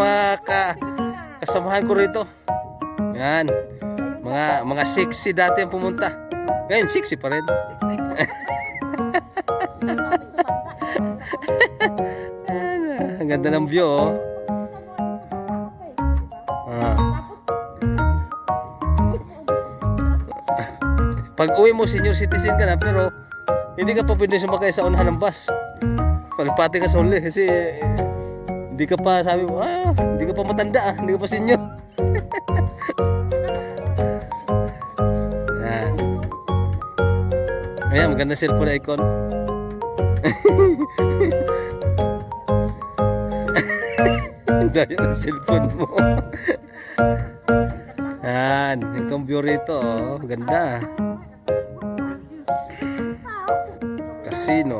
mga kasamahan ko rito. Yan. Mga sexy dati ang pumunta. Ngayon sexy pa rin. Ang ganda ng view, oh. Pag uwi mo, senior citizen ka na, pero hindi ka pa pwede sumakay sa unahan ng bus. Palipati ka sa uli kasi hindi ka pa, sabi mo, hindi ka pa matanda, hindi ka pa senior. Yan. Ayan, maganda cellphone icon. Dahil ang cellphone mo. Yan, itong view rito, oh. Ganda. Casino.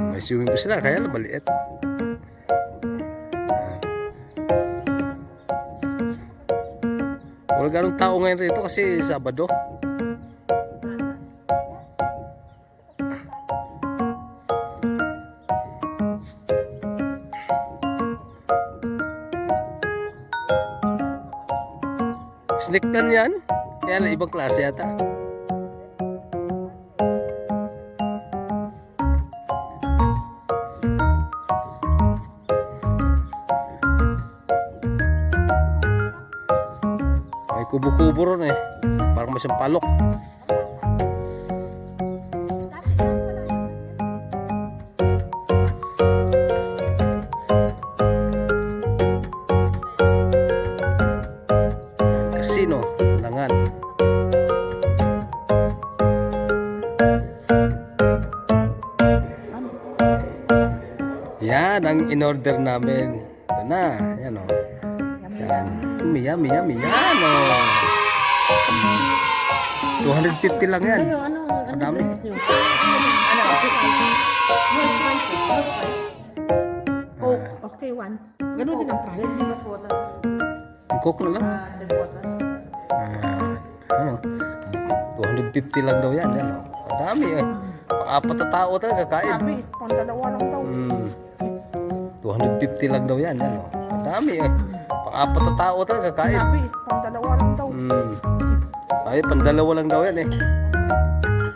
May swimming pool sila, kaya lang maliit. Wala ganong tao ngayon rito kasi Sabado. Snake plant yan? Kaya lang ibang klase yata. May kubo-kubo ron eh. Parang may siyang palok. Casino, Langan. Yan ang in-order namin. Ito na, yan o. Yan. Yummy, yummy. Yan o. 250 lang yan. Madami. Okay, one. Ganun din ang price. Ang coke na lang. 250 lang daw yan. Yan o. Madami eh. Pang-apat na tao talaga kain. Sabi, pang-dalawa lang daw. 250 lang daw yan. Yan o. Madami eh. Pang-apat na tao talaga kain. Sabi, pang-dalawa lang daw. Ay, pang-dalawa lang daw yan eh.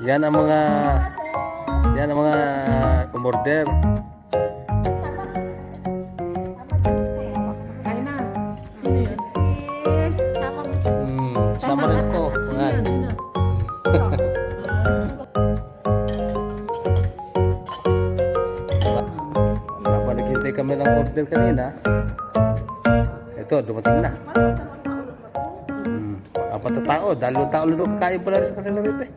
Yan ang mga umorder. Kaya na. Ano yun? Yes. Sama mo siya. Sama rin ako. Yan. Habang naghintay kami ng order kanina, ito, dumating na. Apat na tao, dalawang tao lang kakain pala sa kanila rito eh.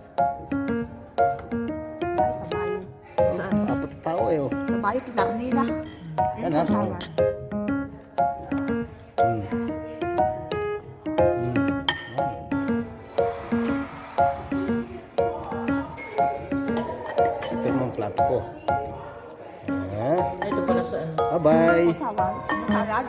Apat na tao eh. Babae, pilar nila. Yan ha. Ito naman plato ko. Ito pala sa ano. Bye-bye. Masawag. Masalad.